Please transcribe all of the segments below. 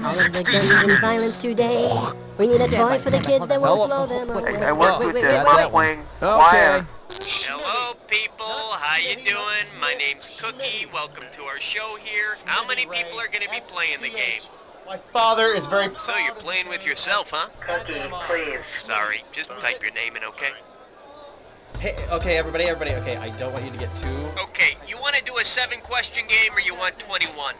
All of the guns and violence today. We need a toy for the kids that won't blow them away. I work with Wing. Okay. Hello, people. How you doing? My name's Cookie. Welcome to our show here. How many people are going to be playing the game? My father is very... So you're playing with yourself, huh? Cookie, please. Sorry, just type your name in, okay? Hey, okay, everybody, okay, I don't want you to get too... Okay, you want to do a 7-question game or you want 21?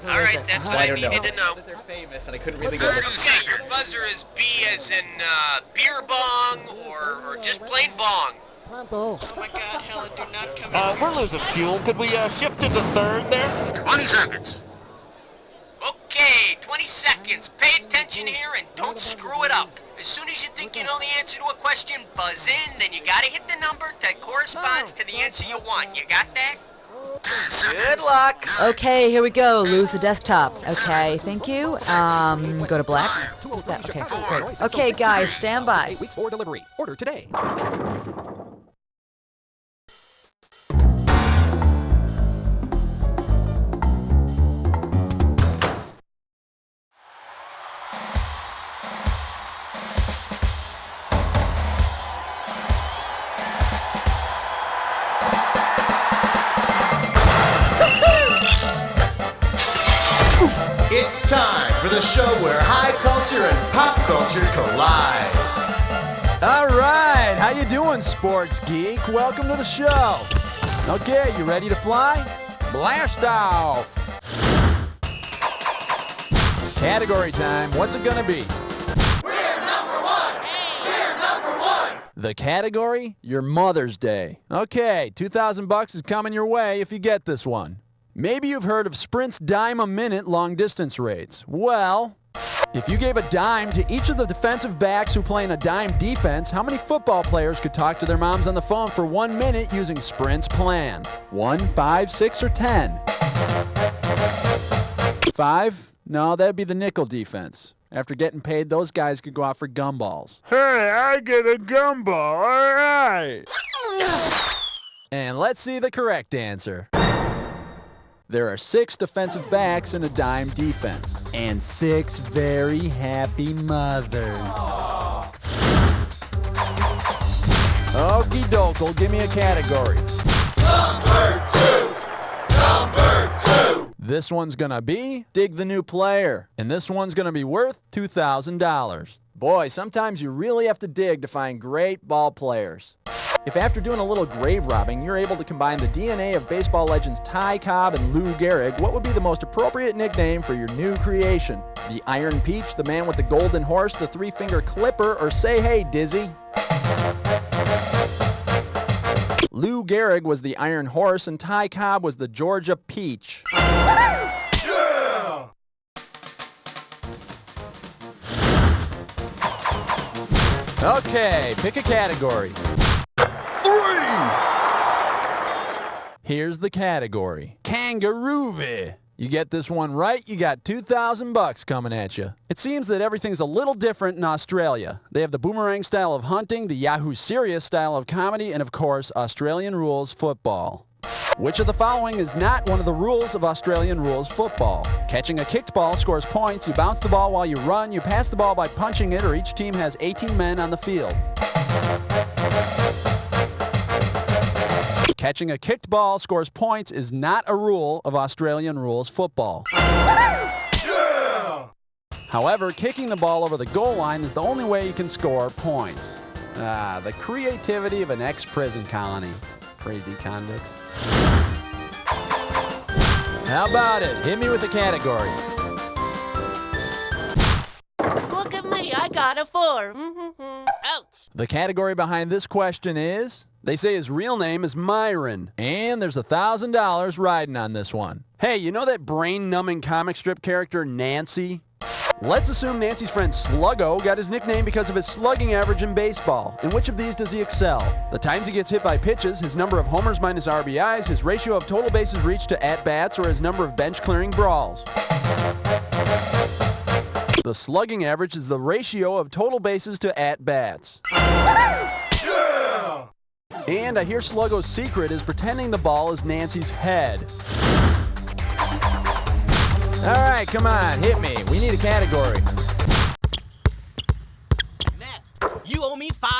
Alright, that's what I needed to know. That they're famous and I couldn't really go... Okay, your buzzer is B as in beer bong or just plain bong. Oh my god, Helen, do not come in. We're losing fuel. Could we shift into third there? 20 seconds. Okay, 20 seconds. Pay attention here and don't screw it up. As soon as you think you know the answer to a question, buzz in, then you gotta hit the number that corresponds to the answer you want. You got that? 10 seconds. Good luck. Okay, here we go. Lose the desktop. Okay, thank you. Go to black. What's that? Okay, great. Okay, guys, stand by. Weeks for delivery. Order today. It's time for the show where high culture and pop culture collide. All right, how you doing, sports geek? Welcome to the show. Okay, you ready to fly? Blast off. Category time. What's it gonna be? We're number one. We're number one. The category? Your Mother's Day. Okay, $2,000 is coming your way if you get this one. Maybe you've heard of Sprint's dime-a-minute long-distance rates. Well, if you gave a dime to each of the defensive backs who play in a dime defense, how many football players could talk to their moms on the phone for 1 minute using Sprint's plan? 1, 5, 6, or 10? 5? No, that'd be the nickel defense. After getting paid, those guys could go out for gumballs. Hey, I get a gumball. All right. And let's see the correct answer. There are 6 defensive backs in a dime defense, and 6 very happy mothers. Okie doke, give me a category. Number 2. This one's gonna be Dig the New Player, and this one's gonna be worth $2,000. Boy, sometimes you really have to dig to find great ball players. If after doing a little grave robbing, you're able to combine the DNA of baseball legends Ty Cobb and Lou Gehrig, what would be the most appropriate nickname for your new creation? The Iron Peach, the man with the golden horse, the three-finger clipper, or say hey, Dizzy? Lou Gehrig was the Iron Horse and Ty Cobb was the Georgia Peach. Okay, pick a category. 3! Here's the category. Kangaroo-vy. You get this one right, you got $2,000 coming at you. It seems that everything's a little different in Australia. They have the boomerang style of hunting, the Yahoo Serious style of comedy, and of course, Australian rules football. Which of the following is not one of the rules of Australian rules football? Catching a kicked ball scores points, you bounce the ball while you run, you pass the ball by punching it, or each team has 18 men on the field. Catching a kicked ball scores points is not a rule of Australian rules football. However, kicking the ball over the goal line is the only way you can score points. The creativity of an ex-prison colony. Crazy convicts. How about it? Hit me with a category. Look at me, I got a 4. Ouch. The category behind this question is, they say his real name is Myron, and there's $1,000 riding on this one. Hey, you know that brain-numbing comic strip character Nancy? Let's assume Nancy's friend Sluggo got his nickname because of his slugging average in baseball. In which of these does he excel? The times he gets hit by pitches, his number of homers minus RBIs, his ratio of total bases reached to at-bats, or his number of bench-clearing brawls? The slugging average is the ratio of total bases to at-bats. And I hear Sluggo's secret is pretending the ball is Nancy's head. All right, come on, hit me. We You need a category. You owe me 5.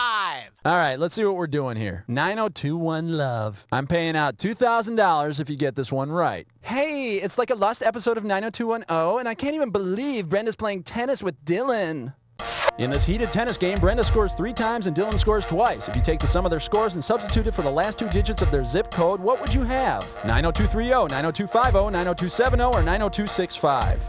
All right, let's see what we're doing here. 9021 Love. I'm paying out $2,000 if you get this one right. Hey, it's like a lost episode of 90210, and I can't even believe Brenda's playing tennis with Dylan. In this heated tennis game, Brenda scores 3 times and Dylan scores twice. If you take the sum of their scores and substitute it for the last 2 digits of their zip code, what would you have? 90230, 90250, 90270, or 90265?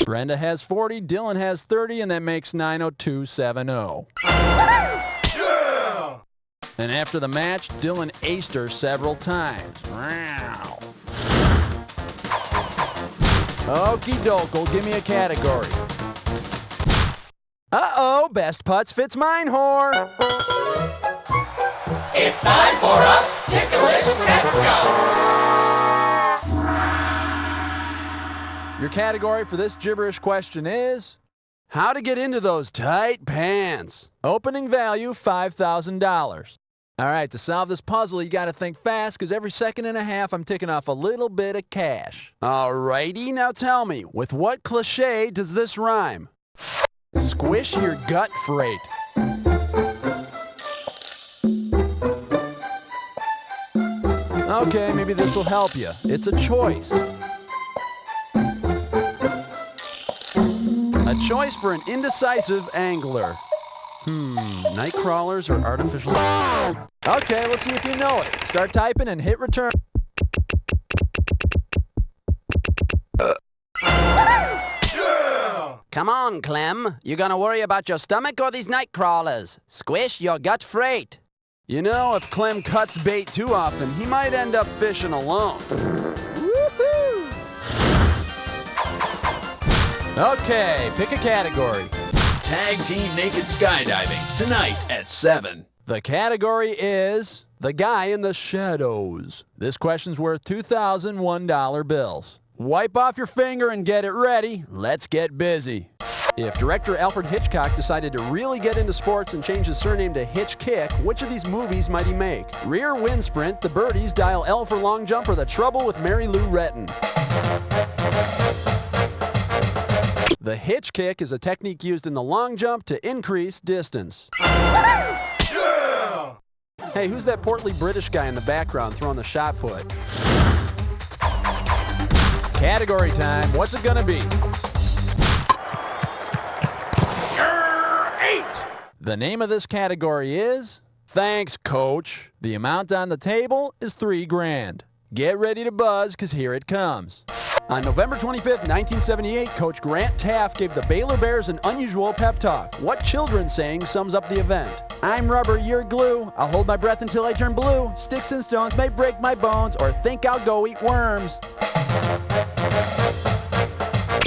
Brenda has 40, Dylan has 30, and that makes 90270. Yeah! And after the match, Dylan aced her several times. Wow. Okie doke, give me a category. Uh-oh, best putts fits mine, whore. It's time for a ticklish Tesco. Your category for this gibberish question is how to get into those tight pants. Opening value, $5,000. All right, to solve this puzzle, you got to think fast because every second and a half I'm ticking off a little bit of cash. All righty, now tell me, with what cliche does this rhyme? Squish your gut freight. Okay, maybe this will help you. It's a choice. A choice for an indecisive angler. Night crawlers or artificial... Okay, let's see if you know it. Start typing and hit return. Come on, Clem. You gonna worry about your stomach or these night crawlers? Squish your gut freight. You know, if Clem cuts bait too often, he might end up fishing alone. Okay, pick a category. Tag team naked skydiving, tonight at 7. The category is the guy in the shadows. This question's worth $2,001 bills. Wipe off your finger and get it ready. Let's get busy. If director Alfred Hitchcock decided to really get into sports and change his surname to Hitch Kick, which of these movies might he make? Rear Wind Sprint, The Birdies, Dial L for Long Jump, or The Trouble with Mary Lou Retton? The hitch kick is a technique used in the long jump to increase distance. Yeah! Hey, who's that portly British guy in the background throwing the shot put? Category time. What's it gonna be? 8! The name of this category is... Thanks, Coach. The amount on the table is $3 grand. Get ready to buzz, because here it comes. On November 25th, 1978, Coach Grant Taft gave the Baylor Bears an unusual pep talk. What children's saying sums up the event? I'm rubber, you're glue. I'll hold my breath until I turn blue. Sticks and stones may break my bones, or think I'll go eat worms.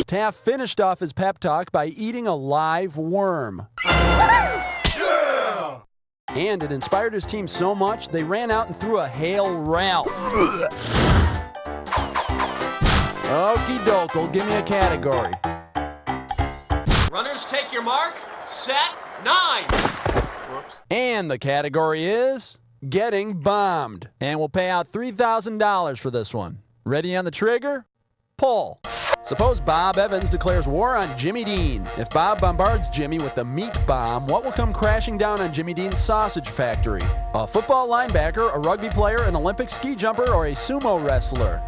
Taft finished off his pep talk by eating a live worm. Yeah! And it inspired his team so much, they ran out and threw a Hail Ralph. Okie doke, give me a category. Runners, take your mark. Set. 9. Whoops. And the category is getting bombed. And we'll pay out $3,000 for this one. Ready on the trigger? Pull. Suppose Bob Evans declares war on Jimmy Dean. If Bob bombards Jimmy with the meat bomb, what will come crashing down on Jimmy Dean's sausage factory? A football linebacker, a rugby player, an Olympic ski jumper, or a sumo wrestler?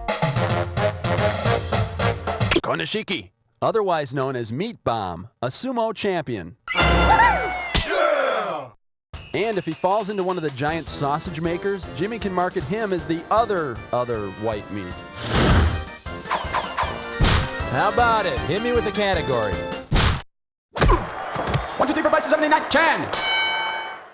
Konishiki, otherwise known as Meat Bomb, a sumo champion. Yeah! And if he falls into one of the giant sausage makers, Jimmy can market him as the other white meat. How about it? Hit me with the category. 1, 2, 3, 4, 5, 6, 7, 8, 9, 10.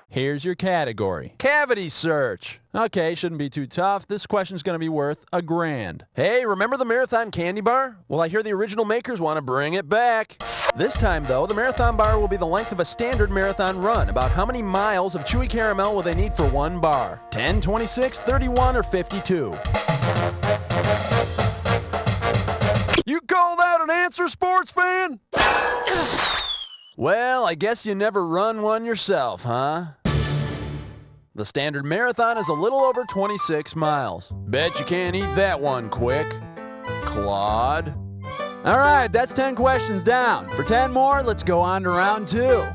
Here's your category. Cavity search. Okay, shouldn't be too tough. This question's going to be worth $1 grand. Hey, remember the Marathon candy bar? Well, I hear the original makers want to bring it back. This time, though, the Marathon bar will be the length of a standard marathon run. About how many miles of chewy caramel will they need for one bar? 10, 26, 31, or 52? You call that an answer, sports fan? Well, I guess you never run one yourself, huh? The standard marathon is a little over 26 miles. Bet you can't eat that one quick. Claude. All right, that's 10 questions down. For 10 more, let's go on to round 2.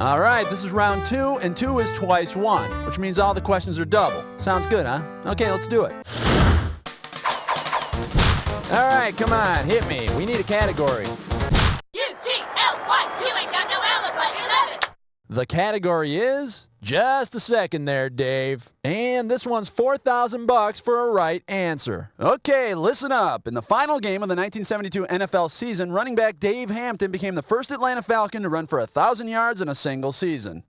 All right, this is round 2, and 2 is twice 1, which means all the questions are double. Sounds good, huh? Okay, let's do it. All right, come on, hit me. We need a category. U-G-L-Y, you ain't got no alibi, 11. The category is... Just a second there, Dave. And this one's $4,000 for a right answer. Okay, listen up. In the final game of the 1972 NFL season, running back Dave Hampton became the first Atlanta Falcon to run for 1,000 yards in a single season.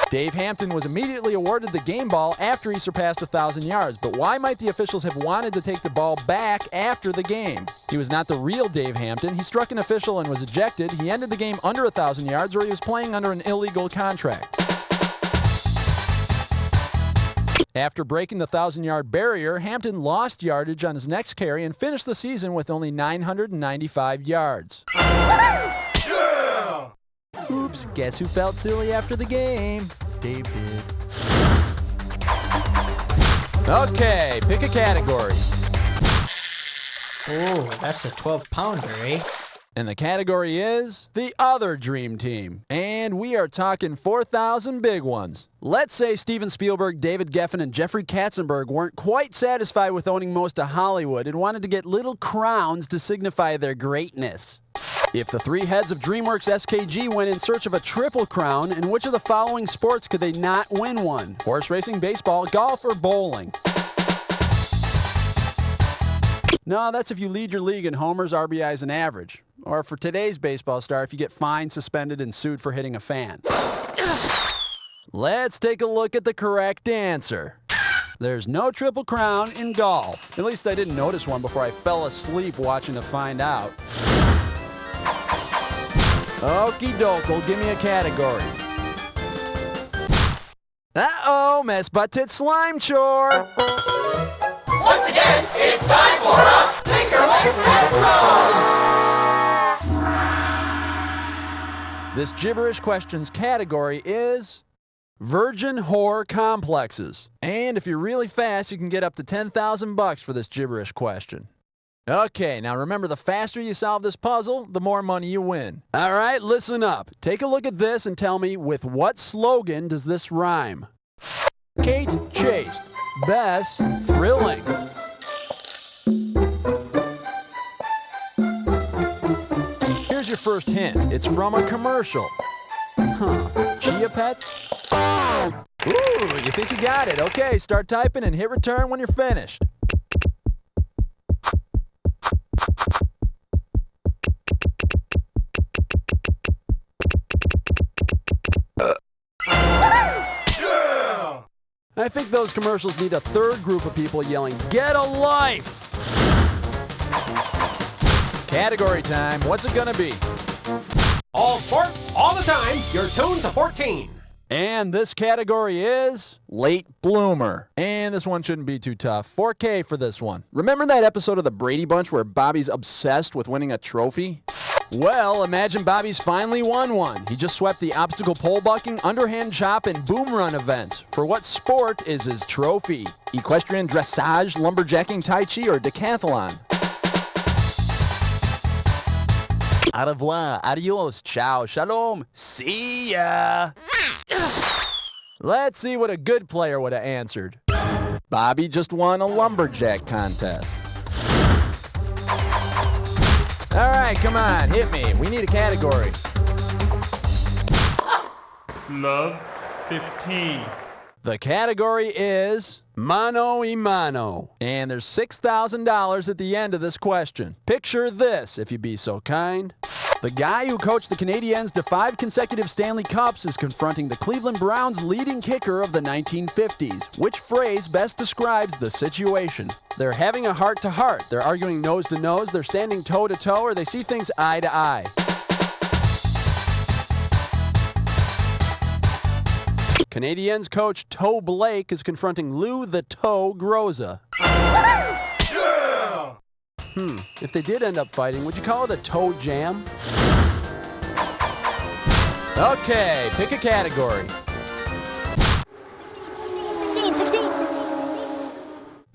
Dave Hampton was immediately awarded the game ball after he surpassed 1,000 yards, but why might the officials have wanted to take the ball back after the game? He was not the real Dave Hampton. He struck an official and was ejected. He ended the game under 1,000 yards, or he was playing under an illegal contract. After breaking the 1,000-yard barrier, Hampton lost yardage on his next carry and finished the season with only 995 yards. Yeah! Oops, guess who felt silly after the game? Dave did. Okay, pick a category. Oh, that's a 12-pounder, eh? And the category is the other dream team. And we are talking 4,000 big ones. Let's say Steven Spielberg, David Geffen, and Jeffrey Katzenberg weren't quite satisfied with owning most of Hollywood and wanted to get little crowns to signify their greatness. If the three heads of DreamWorks SKG went in search of a triple crown, in which of the following sports could they not win one? Horse racing, baseball, golf, or bowling? No, that's if you lead your league in homers, RBIs, and average. Or for today's baseball star, if you get fined, suspended, and sued for hitting a fan. Let's take a look at the correct answer. There's no triple crown in golf. At least I didn't notice one before I fell asleep watching to find out. Okie doke, give me a category. Uh-oh, mess butt tit slime chore. Once again, it's time for a Tinkerling Test Roll! This gibberish questions category is virgin whore complexes. And if you're really fast, you can get up to $10,000 for this gibberish question. Okay, now remember, the faster you solve this puzzle, the more money you win. All right, listen up. Take a look at this and tell me, with what slogan does this rhyme? Kate chased. Bess thrilling. Here's your first hint. It's from a commercial. Chia Pets? Ooh, you think you got it. Okay, start typing and hit return when you're finished. I think those commercials need a third group of people yelling, "Get a life!" Category time. What's it gonna be? All sports, all the time. You're tuned to 14. And this category is late bloomer. And this one shouldn't be too tough. 4K for this one. Remember that episode of the Brady Bunch where Bobby's obsessed with winning a trophy? Well, imagine Bobby's finally won one. He just swept the obstacle pole bucking, underhand chop, and boom run events. For what sport is his trophy? Equestrian, dressage, lumberjacking, tai chi, or decathlon? Au revoir, adios, ciao, shalom, see ya. Let's see what a good player would have answered. Bobby just won a lumberjack contest. All right, come on, hit me. We need a category. Love 15. The category is mano y mano. And there's $6,000 at the end of this question. Picture this, if you'd be so kind. The guy who coached the Canadiens to 5 consecutive Stanley Cups is confronting the Cleveland Browns' leading kicker of the 1950s. Which phrase best describes the situation? They're having a heart-to-heart. They're arguing nose-to-nose. They're standing toe-to-toe, or they see things eye-to-eye. Canadiens coach Toe Blake is confronting Lou the Toe Groza. If they did end up fighting, would you call it a toe jam? Okay, pick a category. 16.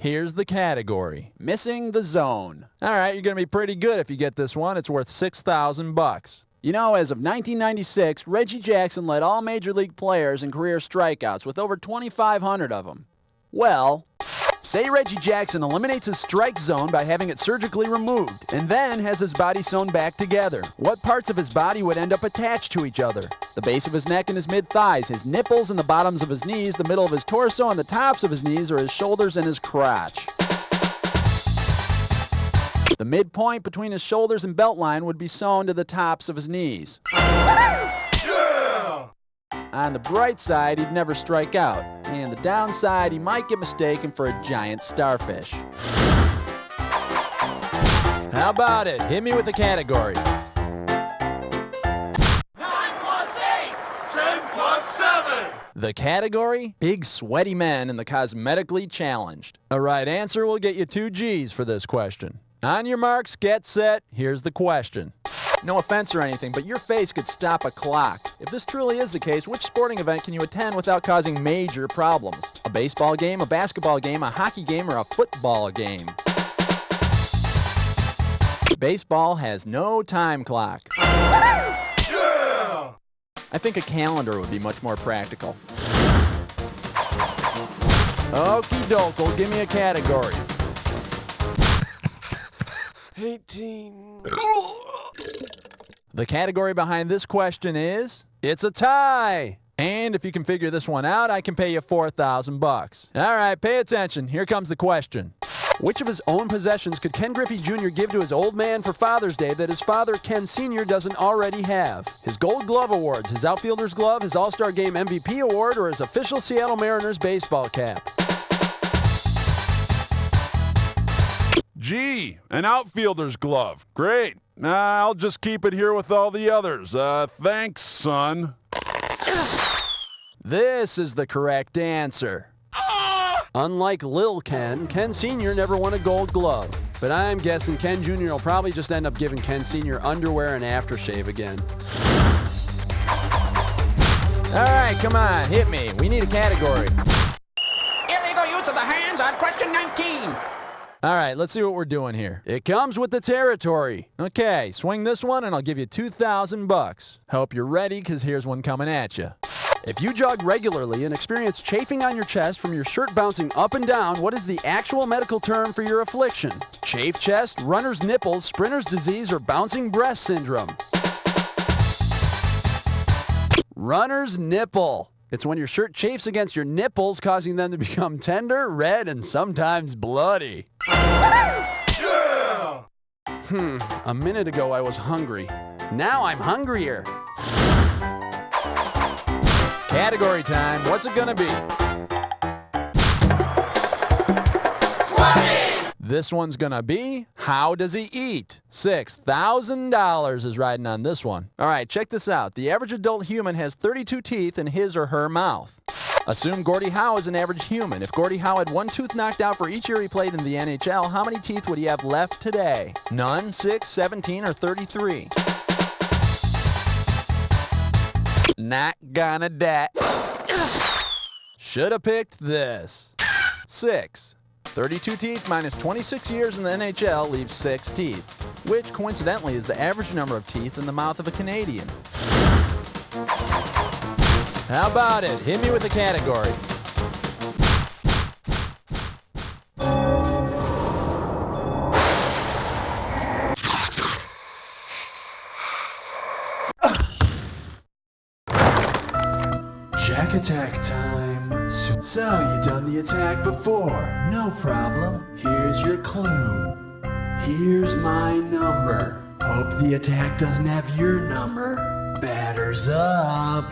Here's the category. Missing the zone. All right, you're going to be pretty good if you get this one. It's worth $6,000. You know, as of 1996, Reggie Jackson led all Major League players in career strikeouts with over 2,500 of them. Well, say Reggie Jackson eliminates his strike zone by having it surgically removed and then has his body sewn back together. What parts of his body would end up attached to each other? The base of his neck and his mid-thighs, his nipples and the bottoms of his knees, the middle of his torso and the tops of his knees, or his shoulders and his crotch. The midpoint between his shoulders and belt line would be sewn to the tops of his knees. Yeah! On the bright side, he'd never strike out. And the downside, he might get mistaken for a giant starfish. How about it? Hit me with the category. 9 plus 8. 10 plus 7. The category? Big sweaty men and the cosmetically challenged. A right answer will get you 2 G's for this question. On your marks, get set, here's the question. No offense or anything, but your face could stop a clock. If this truly is the case, which sporting event can you attend without causing major problems? A baseball game, a basketball game, a hockey game, or a football game? Baseball has no time clock. Yeah! I think a calendar would be much more practical. Okie doke, give me a category. 18. The category behind this question is, it's a tie. And if you can figure this one out, I can pay you $4,000. All right, pay attention. Here comes the question. Which of his own possessions could Ken Griffey Jr. give to his old man for Father's Day that his father, Ken Sr., doesn't already have? His Gold Glove Awards, his Outfielder's Glove, his All-Star Game MVP Award, or his official Seattle Mariners baseball cap? Gee, an outfielder's glove. Great. I'll just keep it here with all the others. Thanks, son. This is the correct answer. Unlike Lil Ken, Ken Sr. never won a Gold Glove. But I'm guessing Ken Jr. will probably just end up giving Ken Sr. underwear and aftershave again. All right, come on, hit me. We need a category. Illegal use of the hands on question 19. All right, let's see what we're doing here. It comes with the territory. Okay, swing this one and I'll give you $2,000. Hope you're ready, because here's one coming at you. If you jog regularly and experience chafing on your chest from your shirt bouncing up and down, what is the actual medical term for your affliction? Chafe chest, runner's nipples, sprinter's disease, or bouncing breast syndrome? Runner's nipple. It's when your shirt chafes against your nipples, causing them to become tender, red, and sometimes bloody. Yeah! A minute ago I was hungry. Now I'm hungrier. Category time. What's it gonna be? 20! This one's gonna be, how does he eat? $6,000 is riding on this one. All right, check this out. The average adult human has 32 teeth in his or her mouth. Assume Gordie Howe is an average human. If Gordie Howe had one tooth knocked out for each year he played in the NHL, how many teeth would he have left today? None, 6, 17, or 33? Not gonna dat. Shoulda picked this. 6. 32 teeth minus 26 years in the NHL leaves 6 teeth, which coincidentally is the average number of teeth in the mouth of a Canadian. How about it? Hit me with the category. Jack attack time. So you done the attack before? No problem. Here's your clue. Here's my number. Hope the attack doesn't have your number. Batters up.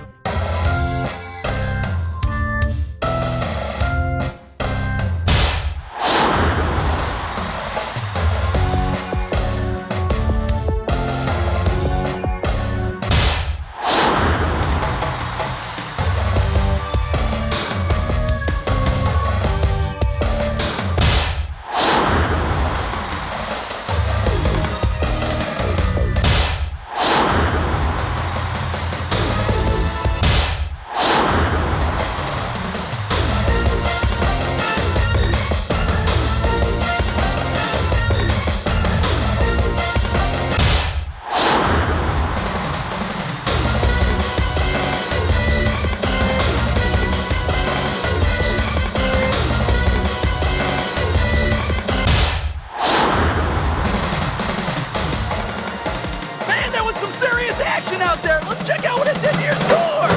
action out there. Let's check out what it did to your score.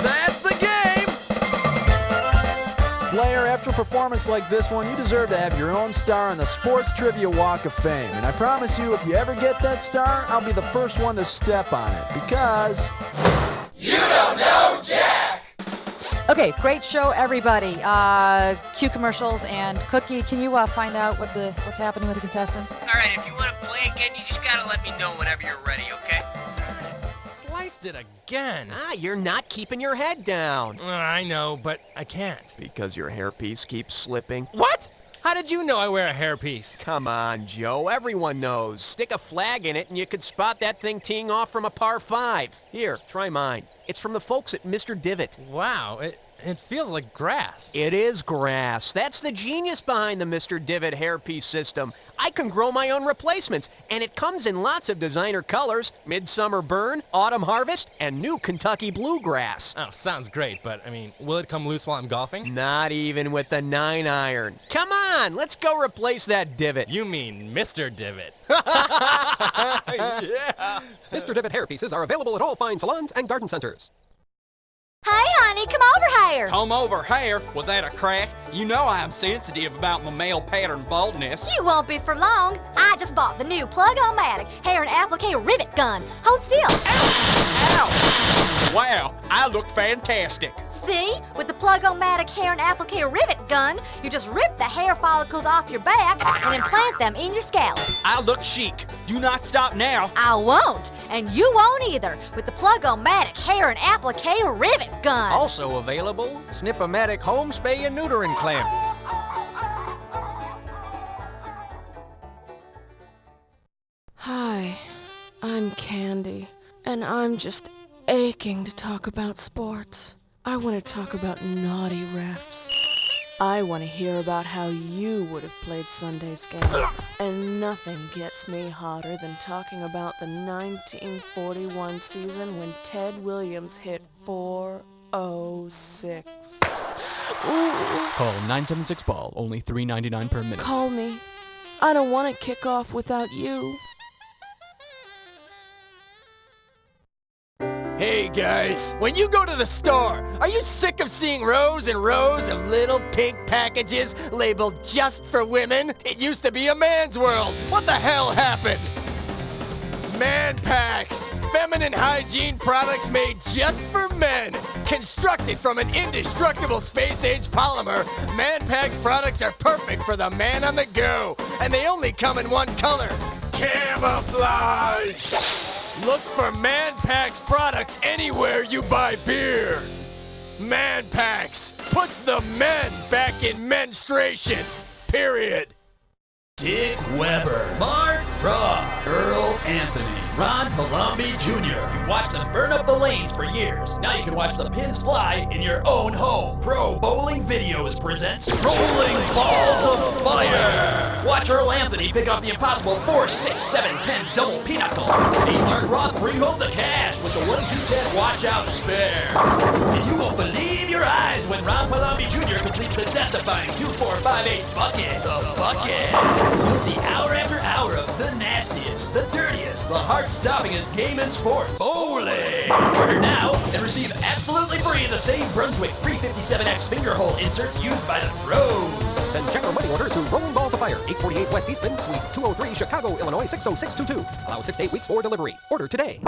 That's the game. Player, after a performance like this one, you deserve to have your own star on the Sports Trivia Walk of Fame. And I promise you, if you ever get that star, I'll be the first one to step on it, because... You don't know Jack! Okay, great show, everybody. Cue commercials, and Cookie, can you find out what's happening with the contestants? All right, if you want to play again, you just gotta let me know whenever you're ready, okay? Sliced it again. You're not keeping your head down. I know, but I can't. Because your hairpiece keeps slipping. What? How did you know I wear a hairpiece? Come on, Joe. Everyone knows. Stick a flag in it and you could spot that thing teeing off from a par 5. Here, try mine. It's from the folks at Mr. Divot. Wow, it feels like grass. It is grass. That's the genius behind the Mr. Divot hairpiece system. I can grow my own replacements, and it comes in lots of designer colors: Midsummer Burn, Autumn Harvest, and New Kentucky Bluegrass. Oh, sounds great, but, I mean, will it come loose while I'm golfing? Not even with the 9-iron. Come on, let's go replace that divot. You mean Mr. Divot. Yeah. Mr. Divot hairpieces are available at all fine salons and garden centers. Hey, honey, come over here. Come over here? Was that a crack? You know I'm sensitive about my male pattern baldness. You won't be for long. I just bought the new plug-o-matic hair and applique rivet gun. Hold still. Ow! Wow, I look fantastic. See? With the plug-o-matic hair and applique rivet gun, you just rip the hair follicles off your back and implant them in your scalp. I look chic. Do not stop now. I won't, and you won't either, with the plug-o-matic hair and applique rivet gun. Also available, Snip-O-Matic Home Spay and Neutering Clamp. Hi, I'm Candy, and I'm just aching to talk about sports. I want to talk about naughty refs. I want to hear about how you would have played Sunday's game. And nothing gets me hotter than talking about the 1941 season when Ted Williams hit 406. Ooh. Call 976-BALL, only $3.99 per minute. Call me. I don't want to kick off without you. Hey guys, when you go to the store, are you sick of seeing rows and rows of little pink packages labeled just for women? It used to be a man's world. What the hell happened? Man Packs, feminine hygiene products made just for men. Constructed from an indestructible space-age polymer, Man Packs products are perfect for the man on the go. And they only come in one color: camouflage. Look for Man Packs products anywhere you buy beer. Man Packs puts the men back in menstruation. Period. Dick Weber, Mark Raw, Earl Anthony, Ron Palombi Jr. You've watched them burn up the lanes for years. Now you can watch the pins fly in your own home. Pro Bowling Videos presents Rolling Balls of Fire. Watch Earl Anthony pick off the impossible 4, 6, 7, 10 double pinochle. See Mark Roth bring home the cash with the 1, 2, 10 watch out spare. And you won't believe your eyes when Ron Palombi Jr. completes the death-defying 2, 4, 5, 8 bucket. The bucket. You'll see hour after hour of the nastiest, the dirtiest, the heart-stoppingest game in sports. Bowling! Order now and receive absolutely free the same Brunswick 357X finger hole inserts used by the pros. Send check or money order to Rolling Balls of Fire, 848 West Eastman, Suite 203, Chicago, Illinois 60622. Allow 6 to 8 weeks for delivery. Order today.